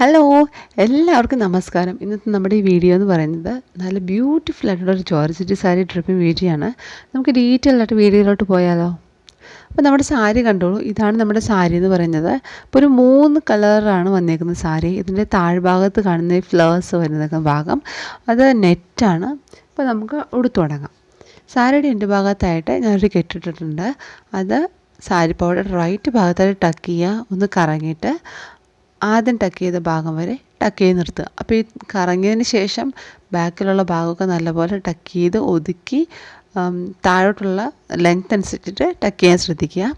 Hello എല്ലാവർക്കും നമസ്കാരം. ഇന്നത്തെ നമ്മുടെ ഈ വീഡിയോ എന്ന് പറയുന്നത് നല്ല ബ്യൂട്ടിഫുൾ ആയിട്ടുള്ള ഒരു ജോർജറ്റ് സാരി ഡ്രിപ്പിംഗ് വീഡിയോ ആണ്. നമുക്ക് ഡീറ്റെയിൽ ആയിട്ട് വീഡിയോയിലോട്ട് പോയാലോ? അപ്പോൾ നമ്മുടെ സാരി കണ്ടോളൂ. ഇതാണ് നമ്മുടെ സാരി എന്ന് പറയുന്നത്. അപ്പോൾ ഒരു 3 കളറാണ് വന്നേക്കുന്നത് സാരി. ഇതിൻ്റെ താഴ്ഭാഗത്ത് കാണുന്ന ഈ ഫ്ലവേഴ്സ് വരുന്ന ഭാഗം അത് നെറ്റാണ്. അപ്പോൾ നമുക്ക് ഉടുത്തു തുടങ്ങാം. സാരിയുടെ എൻ്റെ ഭാഗത്തായിട്ട് ഞാനൊരു കെട്ടിട്ടിട്ടുണ്ട്. അത് സാരി പൗഡർ റൈറ്റ് ഭാഗത്തായിട്ട് ടക്ക് ചെയ്യുക, ഒന്ന് കറങ്ങിയിട്ട് ആദ്യം ടക്ക് ചെയ്ത ഭാഗം വരെ ടക്ക് ചെയ്ത് നിർത്തുക. അപ്പോൾ ഈ കറങ്ങിയതിന് ശേഷം ബാക്കിലുള്ള ഭാഗമൊക്കെ നല്ലപോലെ ടക്ക് ചെയ്ത് ഒതുക്കി താഴോട്ടുള്ള ലെങ്ത് അനുസരിച്ചിട്ട് ടക്ക് ചെയ്യാൻ ശ്രദ്ധിക്കുക.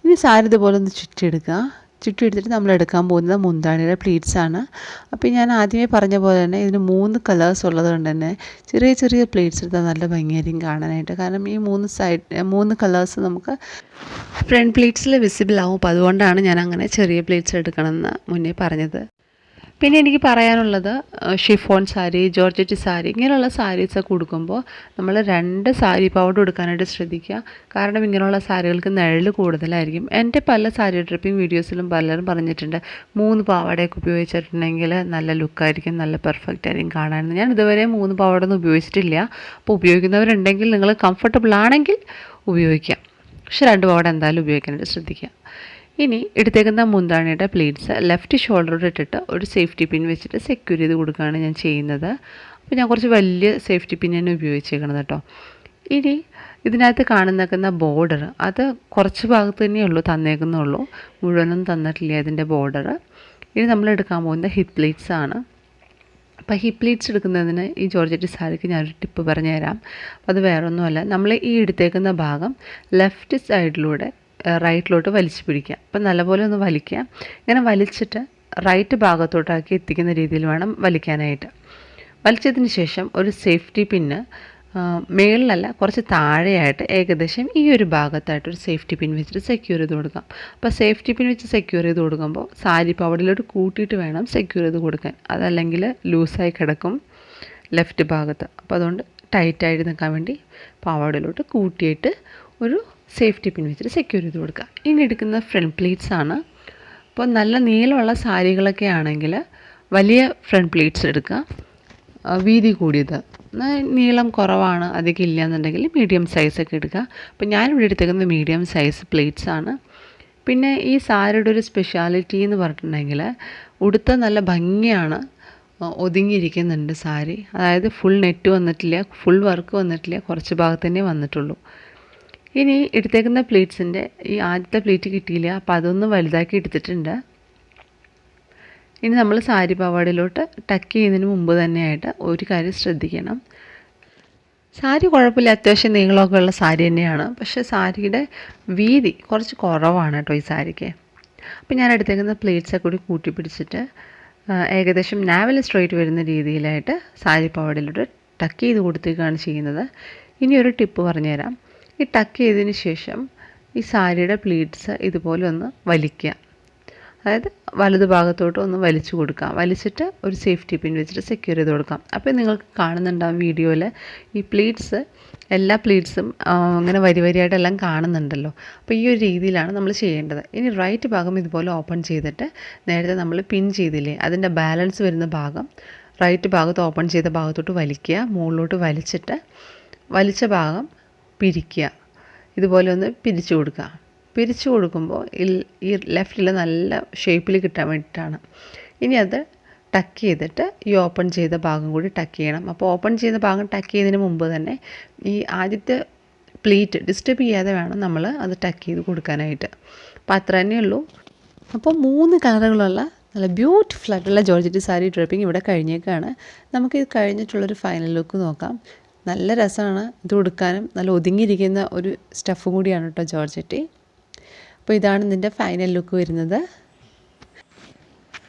ഇനി സാരി ഇതുപോലെ ഒന്ന് ചുറ്റിയെടുക്കുക. ചുറ്റിയെടുത്തിട്ട് നമ്മൾ എടുക്കാൻ പോകുന്നത് മുന്താണിയുടെ പ്ലീറ്റ്സാണ്. അപ്പോൾ ഞാൻ ആദ്യമേ പറഞ്ഞ പോലെ തന്നെ ഇതിന് 3 കളേഴ്സ് ഉള്ളത് കൊണ്ട് തന്നെ ചെറിയ ചെറിയ പ്ലീറ്റ്സ് എടുത്താൽ നല്ല ഭംഗിയായിരിക്കും കാണാനായിട്ട്. കാരണം ഈ 3 കളേഴ്സ് നമുക്ക് ഫ്രണ്ട് പ്ലീറ്റ്സിൽ വിസിബിൾ ആവും. അപ്പോൾ അതുകൊണ്ടാണ് ഞാൻ അങ്ങനെ ചെറിയ പ്ലീറ്റ്സ് എടുക്കണമെന്ന് മുന്നേ പറഞ്ഞത്. പിന്നെ എനിക്ക് പറയാനുള്ളത്, ഷിഫോൺ സാരി, ജോർജറ്റ് സാരി ഇങ്ങനെയുള്ള സാരീസൊക്കെ ഉടുക്കുമ്പോൾ നമ്മൾ 2 സാരി പൗഡർ എടുക്കാനായിട്ട് ശ്രദ്ധിക്കുക. കാരണം ഇങ്ങനെയുള്ള സാരികൾക്ക് നിഴൽ കൂടുതലായിരിക്കും. എൻ്റെ പല സാരി ഡ്രിപ്പിംഗ് വീഡിയോസിലും പലരും പറഞ്ഞിട്ടുണ്ട് 3 പാവാടയൊക്കെ ഉപയോഗിച്ചിട്ടുണ്ടെങ്കിൽ നല്ല ലുക്കായിരിക്കും, നല്ല പെർഫെക്റ്റ് ആയിരിക്കും കാണാൻ. ഞാൻ ഇതുവരെ 3 പാവാട ഒന്നും ഉപയോഗിച്ചിട്ടില്ല. അപ്പോൾ ഉപയോഗിക്കുന്നവരുണ്ടെങ്കിൽ നിങ്ങൾ കംഫർട്ടബിൾ ആണെങ്കിൽ ഉപയോഗിക്കാം. പക്ഷെ 2 പാവാട എന്തായാലും ഉപയോഗിക്കാനായിട്ട് ശ്രദ്ധിക്കുക. ഇനി എടുത്തേക്കുന്ന മുന്താണിയുടെ പ്ലീറ്റ്സ് ലെഫ്റ്റ് ഷോൾഡറോട് ഇട്ടിട്ട് ഒരു സേഫ്റ്റി പിൻ വെച്ചിട്ട് സെക്യൂർ ചെയ്ത് കൊടുക്കുകയാണ് ഞാൻ ചെയ്യുന്നത്. അപ്പോൾ ഞാൻ കുറച്ച് വലിയ സേഫ്റ്റി പിൻ തന്നെ ഉപയോഗിച്ചേക്കണത് കേട്ടോ. ഇനി ഇതിനകത്ത് കാണുന്നേക്കുന്ന ബോർഡർ അത് കുറച്ച് ഭാഗത്ത് തന്നെയുള്ളൂ തന്നേക്കുന്നുള്ളൂ, മുഴുവനും തന്നിട്ടില്ല ഇതിൻ്റെ ബോർഡർ. ഇനി നമ്മൾ എടുക്കാൻ പോകുന്നത് ഹിപ്പ് പ്ലീറ്റ്സ് ആണ്. അപ്പോൾ ഹിപ്പ് പ്ലീറ്റ്സ് എടുക്കുന്നതിന് ഈ ജോർജറ്റ് സാരിക്ക് ഞാനൊരു ടിപ്പ് പറഞ്ഞു തരാം. അപ്പോൾ അത് വേറൊന്നുമല്ല, നമ്മൾ ഈ എടുത്തേക്കുന്ന ഭാഗം ലെഫ്റ്റ് സൈഡിലൂടെ റൈറ്റിലോട്ട് വലിച്ചു പിടിക്കുക. അപ്പം നല്ലപോലെ ഒന്ന് വലിക്കുക. ഇങ്ങനെ വലിച്ചിട്ട് റൈറ്റ് ഭാഗത്തോട്ടാക്കി എത്തിക്കുന്ന രീതിയിൽ വേണം വലിക്കാനായിട്ട്. വലിച്ചതിന് ശേഷം ഒരു സേഫ്റ്റി പിന്ന് മേളിലല്ല കുറച്ച് താഴെയായിട്ട് ഏകദേശം ഈ ഒരു ഭാഗത്തായിട്ട് ഒരു സേഫ്റ്റി പിൻ വെച്ചിട്ട് സെക്യൂർ ചെയ്ത് കൊടുക്കാം. അപ്പോൾ സേഫ്റ്റി പിൻ വെച്ച് സെക്യൂർ ചെയ്ത് കൊടുക്കുമ്പോൾ സാരി പവടിലോട്ട് കൂട്ടിയിട്ട് വേണം സെക്യൂർ ചെയ്ത് കൊടുക്കാൻ. അതല്ലെങ്കിൽ ലൂസായി കിടക്കും ലെഫ്റ്റ് ഭാഗത്ത്. അപ്പോൾ അതുകൊണ്ട് ടൈറ്റായിട്ട് നിൽക്കാൻ വേണ്ടി പാവാടയിലോട്ട് കൂട്ടിയിട്ട് ഒരു സേഫ്റ്റി പിൻ വെച്ചിട്ട് സെക്യൂർ ചെയ്ത് കൊടുക്കുക. ഇനി എടുക്കുന്ന ഫ്രണ്ട് പ്ലീറ്റ്സ് ആണ്. അപ്പോൾ നല്ല നീളമുള്ള സാരികളൊക്കെ ആണെങ്കിൽ വലിയ ഫ്രണ്ട് പ്ലീറ്റ്സ് എടുക്കുക. വീതി കൂടിയത്, നീളം കുറവാണ് അധികം ഇല്ല എന്നുണ്ടെങ്കിൽ മീഡിയം സൈസൊക്കെ എടുക്കുക. അപ്പോൾ ഞാനിവിടെ എടുത്തേക്കുന്നത് മീഡിയം സൈസ് പ്ലീറ്റ്സ് ആണ്. പിന്നെ ഈ സാരിയുടെ ഒരു സ്പെഷ്യാലിറ്റി എന്ന് പറഞ്ഞിട്ടുണ്ടെങ്കിൽ ഉടുത്ത നല്ല ഭംഗിയാണ്, ഒതുങ്ങിയിരിക്കുന്നുണ്ട് സാരി. അതായത് ഫുൾ നെറ്റ് വന്നിട്ടില്ല, ഫുൾ വർക്ക് വന്നിട്ടില്ല, കുറച്ച് ഭാഗത്ത് തന്നെ വന്നിട്ടുള്ളൂ. ഇനി എടുത്തേക്കുന്ന പ്ലീറ്റ്സിൻ്റെ ഈ ആദ്യത്തെ പ്ലീറ്റ് കിട്ടിയില്ല, അപ്പോൾ അതൊന്ന് വലുതാക്കി എടുത്തിട്ടുണ്ട്. ഇനി നമ്മൾ സാരി പാവാടയിലോട്ട് ടക്ക് ചെയ്യുന്നതിന് മുമ്പ് തന്നെയായിട്ട് ഒരു കാര്യം ശ്രദ്ധിക്കണം. സാരി കുഴപ്പമില്ല, അത്യാവശ്യം നീളമൊക്കെ ഉള്ള സാരി തന്നെയാണ്. പക്ഷേ സാരിയുടെ വീതി കുറച്ച് കുറവാണ് കേട്ടോ ഈ സാരിക്ക്. അപ്പോൾ ഞാൻ എടുത്തേക്കുന്ന പ്ലീറ്റ്സൊക്കെ കൂടി കൂട്ടി പിടിച്ചിട്ട് ഏകദേശം നാവൽ സ്ട്രെയിറ്റ് വരുന്ന രീതിയിലായിട്ട് സാരി പാവാടയിലോട്ട് ടക്ക് ചെയ്ത് കൊടുത്തേക്കാണ് ചെയ്യുന്നത്. ഇനി ഒരു ടിപ്പ് പറഞ്ഞുതരാം. ഈ ടക്ക് ചെയ്തതിന് ശേഷം ഈ സാരിയുടെ പ്ലീറ്റ്സ് ഇതുപോലെ ഒന്ന് വലിക്കുക. അതായത് വലതു ഭാഗത്തോട്ട് ഒന്ന് വലിച്ചു കൊടുക്കാം. വലിച്ചിട്ട് ഒരു സേഫ്റ്റി പിൻ വെച്ചിട്ട് സെക്യൂർ ചെയ്ത് കൊടുക്കാം. അപ്പോൾ നിങ്ങൾക്ക് കാണുന്നുണ്ടാവും വീഡിയോയിൽ ഈ പ്ലീറ്റ്സ്, എല്ലാ പ്ലീറ്റ്സും അങ്ങനെ വരിയായിട്ടെല്ലാം കാണുന്നുണ്ടല്ലോ. അപ്പോൾ ഈ ഒരു രീതിയിലാണ് നമ്മൾ ചെയ്യേണ്ടത്. ഇനി റൈറ്റ് ഭാഗം ഇതുപോലെ ഓപ്പൺ ചെയ്തിട്ട് നേരത്തെ നമ്മൾ പിൻ ചെയ്തില്ലേ അതിൻ്റെ ബാലൻസ് വരുന്ന ഭാഗം റൈറ്റ് ഭാഗത്ത് ഓപ്പൺ ചെയ്ത ഭാഗത്തോട്ട് വലിക്കുക. മുകളിലോട്ട് വലിച്ചിട്ട് വലിച്ച ഭാഗം പിരിക്കുക. ഇതുപോലെ ഒന്ന് പിരിച്ചു കൊടുക്കുക. പിരിച്ചു കൊടുക്കുമ്പോൾ ഈ ലെഫ്റ്റിൽ നല്ല ഷേപ്പിൽ കിട്ടാൻ വേണ്ടിയിട്ടാണ്. ഇനി അത് ടക്ക് ചെയ്തിട്ട് ഈ ഓപ്പൺ ചെയ്ത ഭാഗം കൂടി ടക്ക് ചെയ്യണം. അപ്പോൾ ഓപ്പൺ ചെയ്ത ഭാഗം ടക്ക് ചെയ്യുന്നതിന് മുമ്പ് തന്നെ ഈ ആദ്യത്തെ പ്ലീറ്റ് ഡിസ്റ്റർബ് ചെയ്യാതെ വേണം നമ്മൾ അത് ടക്ക് ചെയ്ത് കൊടുക്കാനായിട്ട്. അപ്പോൾ അത്ര തന്നെയുള്ളൂ. അപ്പോൾ 3 കളറുകളുള്ള നല്ല ബ്യൂട്ടിഫുൾ ആയിട്ടുള്ള ജോർജറ്റ് സാരി ഡ്രിപ്പിംഗ് ഇവിടെ കഴിഞ്ഞേക്കാണ്. നമുക്കിത് കഴിഞ്ഞിട്ടുള്ളൊരു ഫൈനൽ ലുക്ക് നോക്കാം. നല്ല രസമാണ് ഇത് ഉടുക്കാനും. നല്ല ഒതുങ്ങിയിരിക്കുന്ന ഒരു സ്റ്റഫ് കൂടിയാണ് കേട്ടോ ജോർജറ്റ്. അപ്പോൾ ഇതാണ് ഇതിൻ്റെ ഫൈനൽ ലുക്ക് വരുന്നത്.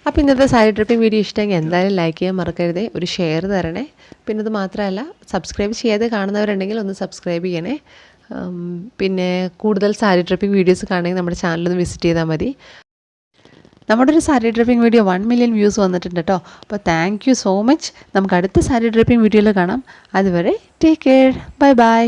അപ്പോൾ ഇന്നത്തെ സാരി ഡ്രിപ്പിംഗ് വീഡിയോ ഇഷ്ടമെങ്കിൽ എന്തായാലും ലൈക്ക് ചെയ്യാൻ മറക്കരുതേ, ഒരു ഷെയർ തരണേ. പിന്നെ അത് മാത്രമല്ല, സബ്സ്ക്രൈബ് ചെയ്യാതെ കാണുന്നവരുണ്ടെങ്കിൽ ഒന്ന് സബ്സ്ക്രൈബ് ചെയ്യണേ. പിന്നെ കൂടുതൽ സാരി ഡ്രിപ്പിംഗ് വീഡിയോസ് കാണണമെങ്കിൽ നമ്മുടെ ചാനലൊന്ന് വിസിറ്റ് ചെയ്താൽ മതി. നമ്മുടെ ഒരു sari dripping video 1 million views വന്നിട്ടുണ്ട് കേട്ടോ. അപ്പോൾ താങ്ക് യു സോ മച്ച്. നമുക്ക് അടുത്ത സാരി ഡ്രിപ്പിംഗ് വീഡിയോയിൽ കാണാം. അതുവരെ ടേക്ക് കെയർ, ബൈ ബൈ.